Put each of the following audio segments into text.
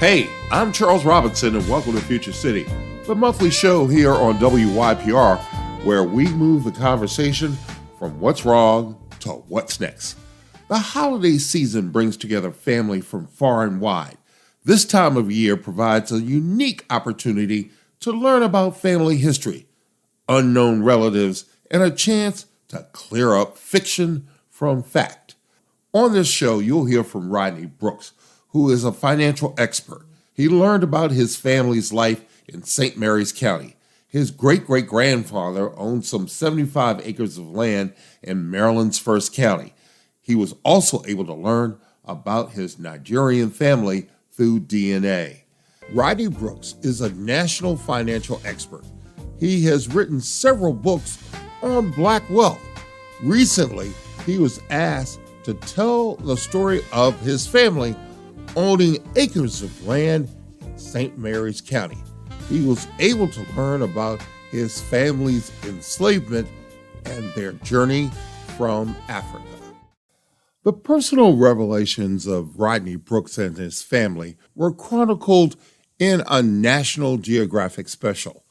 Hey, I'm Charles Robinson, and welcome to Future City, the monthly show here on WYPR, where we move the conversation from what's wrong to what's next. The holiday season brings together family from far and wide. This time of year provides a unique opportunity to learn about family history, unknown relatives, and a chance to clear up fiction from fact. On this show, you'll hear from Rodney Brooks, who is a financial expert. He learned about his family's life in St. Mary's County. His great-great-grandfather owned some 75 acres of land in Maryland's First County. He was also able to learn about his Nigerian family through DNA. Rodney Brooks is a national financial expert. He has written several books on Black wealth. Recently, he was asked to tell the story of his family owning acres of land in St. Mary's County. He was able to learn about his family's enslavement and their journey from Africa. The personal revelations of Rodney Brooks and his family were chronicled in a National Geographic special.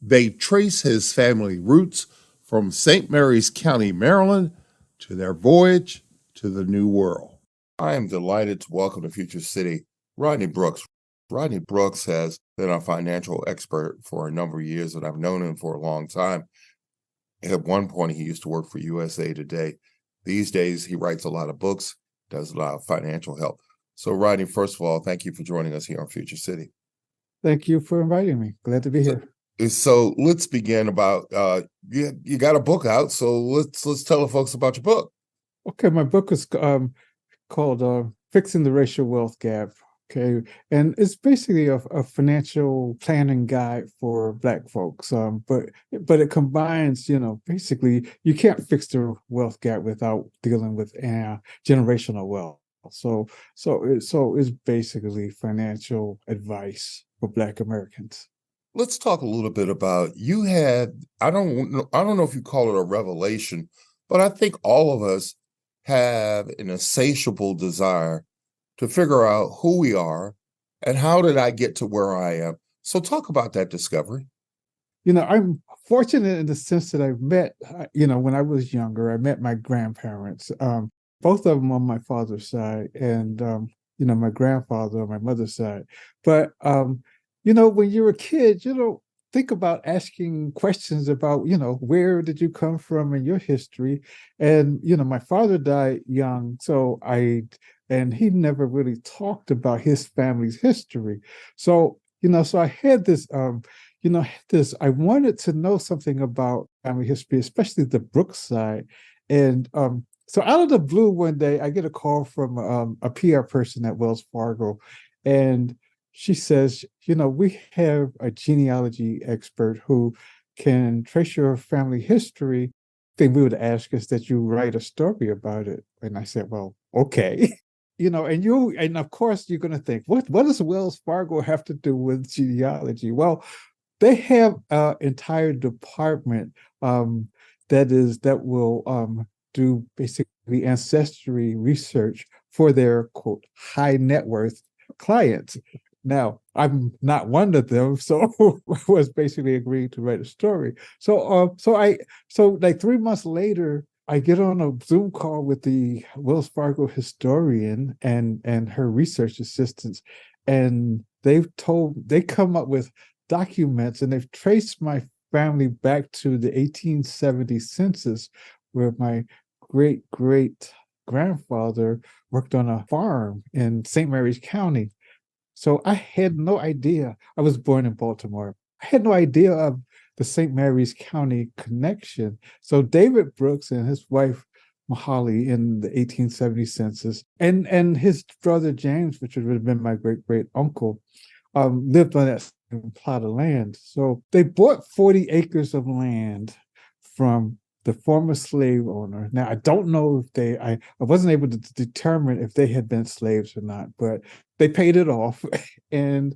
They trace his family roots from St. Mary's County, Maryland, to their voyage to the New World. I am delighted to welcome to Future City Rodney Brooks. Rodney Brooks has been a financial expert for a number of years, and I've known him for a long time. At one point, he used to work for USA Today. These days, he writes a lot of books, does a lot of financial help. So, Rodney, first of all, thank you for joining us here on Future City. Thank you for inviting me. Glad to be here. So let's begin about you got a book out. So let's tell the folks about your book. Okay, my book is called Fixing the Racial Wealth Gap. Okay, and it's basically a financial planning guide for Black folks. But it combines, basically you can't fix the wealth gap without dealing with generational wealth. So it's basically financial advice for Black Americans. Let's talk a little bit about you had. I don't know if you call it a revelation, but I think all of us have an insatiable desire to figure out who we are and how did I get to where I am. So talk about that discovery. I'm fortunate in the sense that I've met, when I was younger, I met my grandparents, both of them on my father's side and, my grandfather on my mother's side. But, when you're a kid, you don't think about asking questions about, where did you come from in your history? And, my father died young, and he never really talked about his family's history. So, so I had this, I wanted to know something about family history, especially the Brooks side. And so out of the blue one day, I get a call from a PR person at Wells Fargo, and she says, we have a genealogy expert who can trace your family history. Then we would ask us that you write a story about it. And I said, well, okay. And of course you're going to think, what does Wells Fargo have to do with genealogy? Well, they have an entire department that will do basically ancestry research for their quote high net worth clients. Now, I'm not one of them, so I was basically agreeing to write a story. So like 3 months later, I get on a Zoom call with the Wells Fargo historian and her research assistants, and they come up with documents, and they've traced my family back to the 1870 census, where my great-great-grandfather worked on a farm in St. Mary's County. So I had no idea. I was born in Baltimore. I had no idea of the St. Mary's County connection. So David Brooks and his wife, Mahali, in the 1870 census, and his brother James, which would have been my great-great-uncle, lived on that same plot of land. So they bought 40 acres of land from the former slave owner. Now, I don't know if I wasn't able to determine if they had been slaves or not, but they paid it off and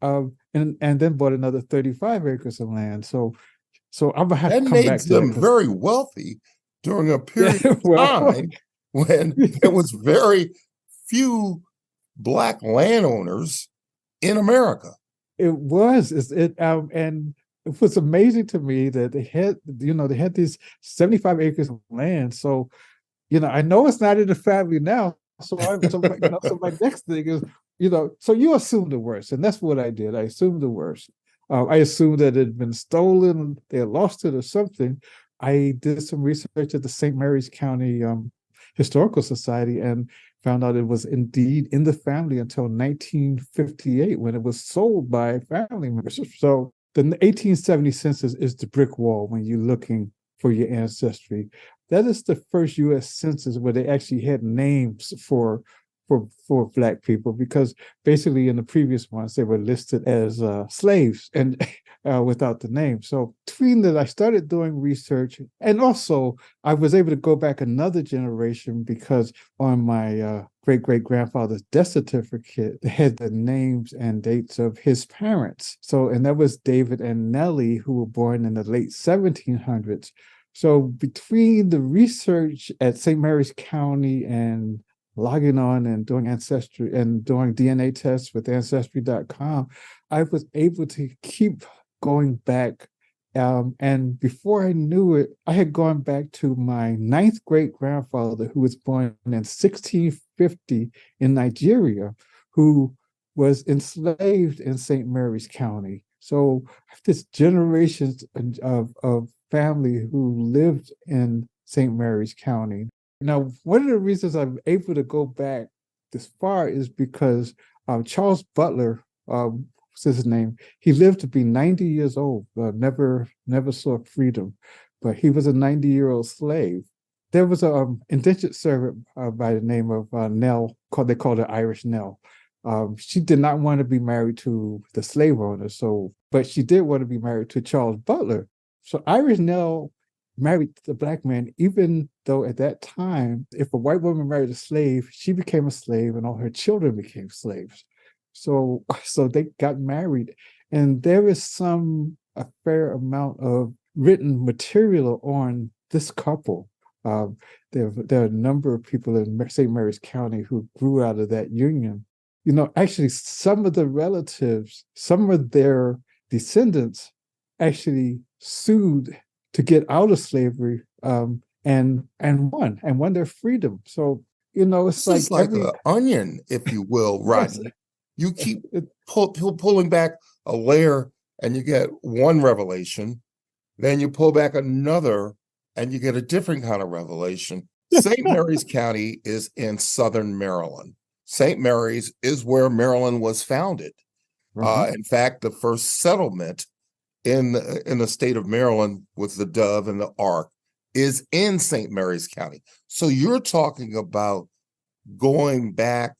then bought another 35 acres of land. So I'm gonna have to come back to that. That makes them very wealthy during a period of time when there was very few Black landowners in America. It was. And it was amazing to me that they had these 75 acres of land. So, I know it's not in the family now. So my next thing is, so you assume the worst, and that's what I did. I assumed the worst. I assumed that it had been stolen, they had lost it or something. I did some research at the St. Mary's County Historical Society and found out it was indeed in the family until 1958 when it was sold by family members. So the 1870 census is the brick wall when you're looking for your ancestry. That is the first U.S. census where they actually had names for Black people, because basically in the previous ones they were listed as slaves and without the name. So between that, I started doing research, and also I was able to go back another generation because on my great-great-grandfather's death certificate, they had the names and dates of his parents. So, and that was David and Nellie, who were born in the late 1700s. So between the research at St. Mary's County and logging on and doing Ancestry and doing DNA tests with Ancestry.com, I was able to keep going back. And before I knew it, I had gone back to my ninth great-grandfather, who was born in 1650 in Nigeria, who was enslaved in St. Mary's County. So this generations of family who lived in St. Mary's County. Now, one of the reasons I'm able to go back this far is because Charles Butler was his name. He lived to be 90 years old, never saw freedom, but he was a 90-year-old slave. There was an indentured servant by the name of Nell, they called her Irish Nell. She did not want to be married to the slave owner, but she did want to be married to Charles Butler. So Irish Nell married the Black man, even though at that time, if a white woman married a slave, she became a slave and all her children became slaves. So they got married. And there is a fair amount of written material on this couple. There are a number of people in St. Mary's County who grew out of that union. Actually, some of the relatives, some of their descendants actually sued to get out of slavery, and won their freedom. So it's this is like an onion, if you will, Rodney. You keep pulling back a layer, and you get one revelation, then you pull back another, and you get a different kind of revelation. St. Mary's County is in southern Maryland. St. Mary's is where Maryland was founded. In fact, the first settlement in the state of Maryland with the dove and the ark is in St. Mary's County. So you're talking about going back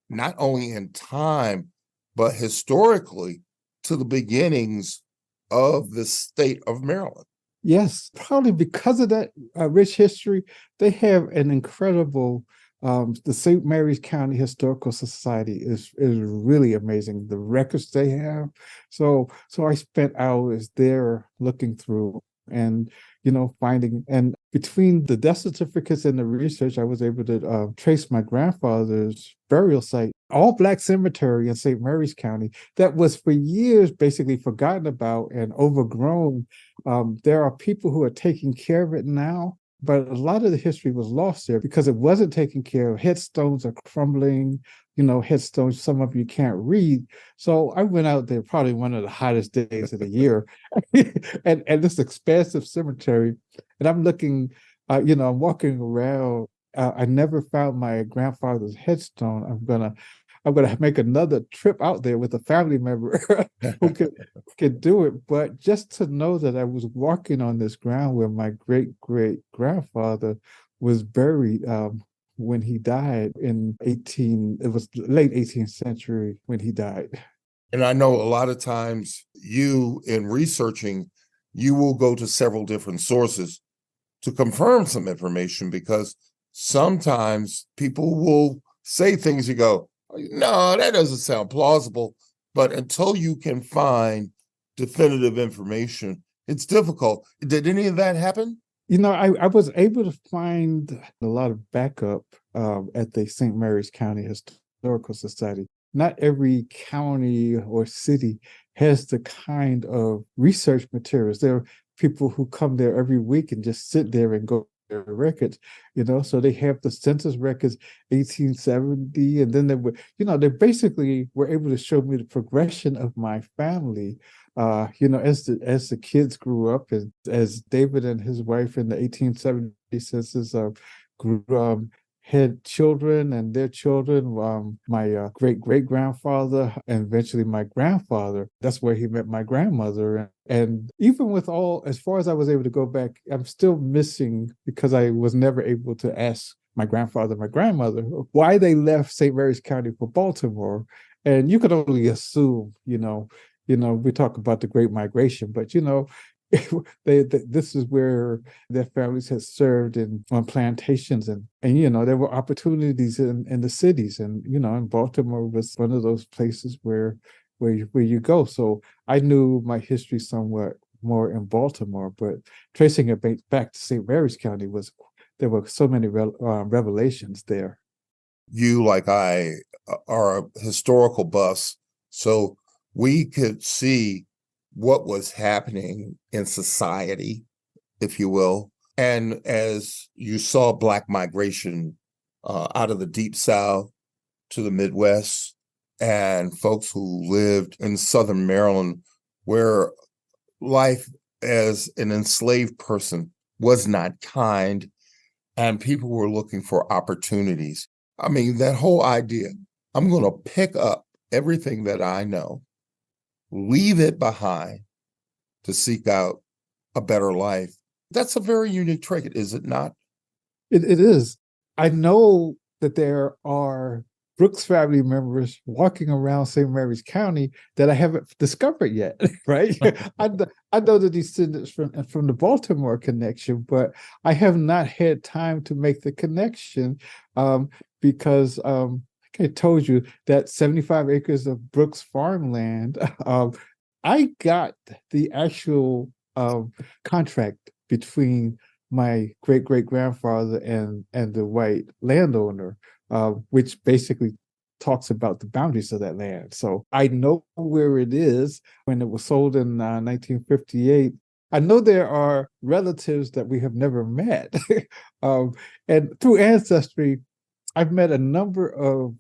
not only in time, but historically to the beginnings of the state of Maryland. Yes, probably because of that rich history, they have an incredible, the St. Mary's County Historical Society is really amazing, the records they have. So I spent hours there looking through and, finding, and between the death certificates and the research, I was able to trace my grandfather's burial site, all Black cemetery in St. Mary's County, that was for years basically forgotten about and overgrown. There are people who are taking care of it now, but a lot of the history was lost there because it wasn't taken care of. Headstones are crumbling, headstones, some of you can't read. So I went out there probably one of the hottest days of the year and this expansive cemetery. And I'm looking, I'm walking around. I never found my grandfather's headstone. I'm gonna make another trip out there with a family member who could do it. But just to know that I was walking on this ground where my great-great-grandfather was buried when he died it was late 18th century when he died. And I know a lot of times you, in researching, you will go to several different sources to confirm some information, because sometimes people will say things you go, no, that doesn't sound plausible. But until you can find definitive information, it's difficult. Did any of that happen? I was able to find a lot of backup at the St. Mary's County Historical Society. not every county or city has the kind of research materials. There are people who come there every week and just sit there and go their records, so they have the census records 1870, and then they basically were able to show me the progression of my family, as the kids grew up, as David and his wife in the 1870 census grew had children and their children. My great grandfather and eventually my grandfather. That's where he met my grandmother. And even with all, as far as I was able to go back, I'm still missing because I was never able to ask my grandfather, my grandmother, why they left St. Mary's County for Baltimore. And you could only assume, we talk about the Great Migration, but this is where their families had served on plantations, and there were opportunities in the cities, and and Baltimore was one of those places where you go. So I knew my history somewhat more in Baltimore, but tracing it back to St. Mary's County there were so many revelations there. You, like I, are historical buffs, so we could see what was happening in society, if you will. And as you saw Black migration out of the Deep South to the Midwest, and folks who lived in Southern Maryland, where life as an enslaved person was not kind, and people were looking for opportunities. I mean, that whole idea, I'm going to pick up everything that I know, leave it behind to seek out a better life. That's a very unique trait, is it not? It is. I know that there are Brooks family members walking around St. Mary's County that I haven't discovered yet, right? I know the descendants from the Baltimore connection, but I have not had time to make the connection because I told you that 75 acres of Brooks farmland, I got the actual contract between my great-great-grandfather and the white landowner, which basically talks about the boundaries of that land. So I know where it is when it was sold in 1958. I know there are relatives that we have never met. And through Ancestry, I've met a number of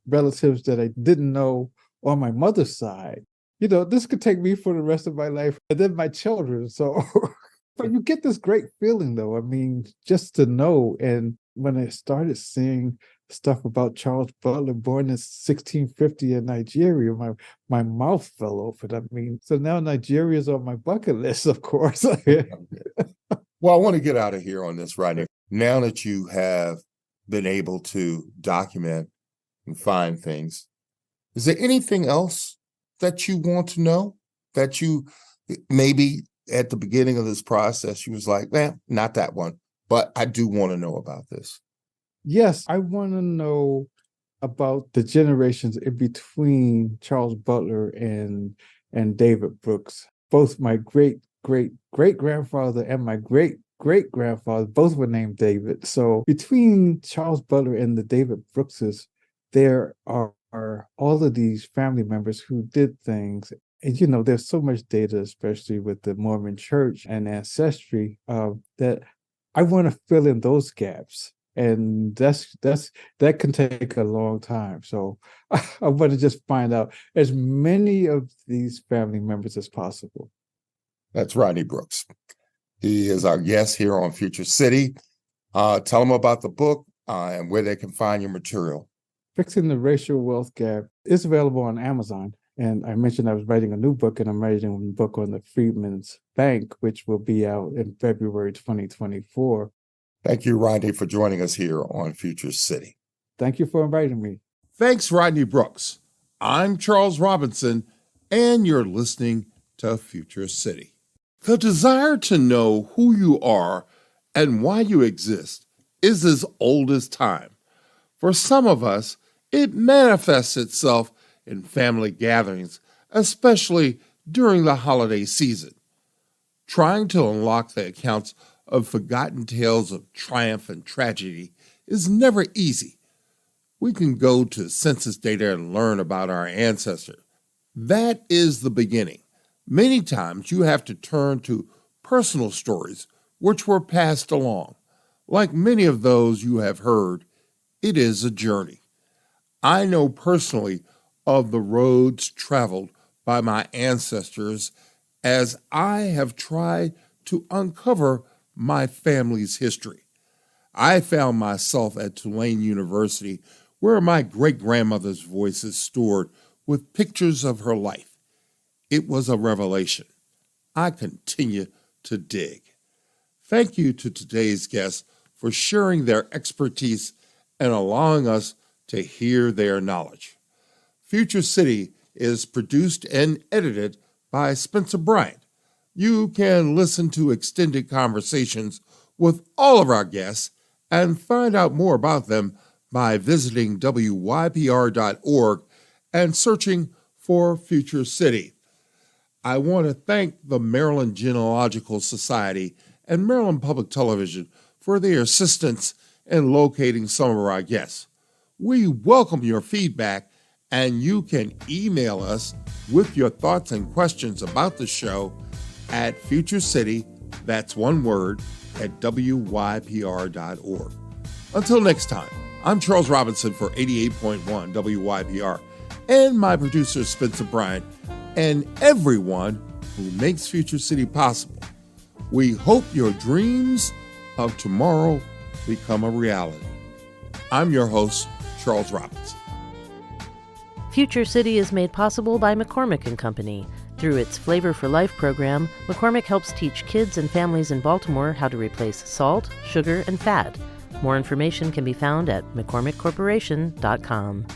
relatives that I didn't know on my mother's side. This could take me for the rest of my life and then my children. So, but you get this great feeling, though. I mean, just to know. And when I started seeing stuff about Charles Butler, born in 1650 in Nigeria, my mouth fell open. I mean, so now Nigeria is on my bucket list, of course. Well, I want to get out of here on this, Rodney. Now that you have been able to document and find things, is there anything else that you want to know, that you maybe at the beginning of this process, you was like, not that one, but I do want to know about this? Yes, I want to know about the generations in between Charles Butler and David Brooks. Both my great-great-great-grandfather and my great-great-grandfather, both were named David. So between Charles Butler and the David Brookses, there are all of these family members who did things. And, there's so much data, especially with the Mormon Church and Ancestry, that I want to fill in those gaps. And that can take a long time. So I want to just find out as many of these family members as possible. That's Rodney Brooks. He is our guest here on Future City. Tell them about the book and where they can find your material. Fixing the Racial Wealth Gap is available on Amazon. And I mentioned I was writing a new book, and I'm writing a book on the Freedmen's Bank, which will be out in February 2024. Thank you, Rodney, for joining us here on Future City. Thank you for inviting me. Thanks, Rodney Brooks. I'm Charles Robinson, and you're listening to Future City. The desire to know who you are and why you exist is as old as time. For some of us, it manifests itself in family gatherings, especially during the holiday season. Trying to unlock the accounts of forgotten tales of triumph and tragedy is never easy. we can go to census data and learn about our ancestors. That is the beginning. Many times you have to turn to personal stories which were passed along. Like many of those you have heard, it is a journey. I know personally of the roads traveled by my ancestors as I have tried to uncover my family's history. I found myself at Tulane University, where my great-grandmother's voice is stored with pictures of her life. It was a revelation. I continue to dig. Thank you to today's guests for sharing their expertise and allowing us to hear their knowledge. Future City is produced and edited by Spencer Bryant. You can listen to extended conversations with all of our guests and find out more about them by visiting WYPR.org and searching for Future City. I want to thank the Maryland Genealogical Society and Maryland Public Television for their assistance in locating some of our guests. We welcome your feedback, and you can email us with your thoughts and questions about the show at futurecity, that's one word, at WYPR.org. Until next time, I'm Charles Robinson for 88.1 WYPR and my producer Spencer Bryant and everyone who makes Future City possible. We hope your dreams of tomorrow become a reality. I'm your host, Charles Robinson. Future City is made possible by McCormick & Company. Through its Flavor for Life program, McCormick helps teach kids and families in Baltimore how to replace salt, sugar, and fat. More information can be found at mccormickcorporation.com.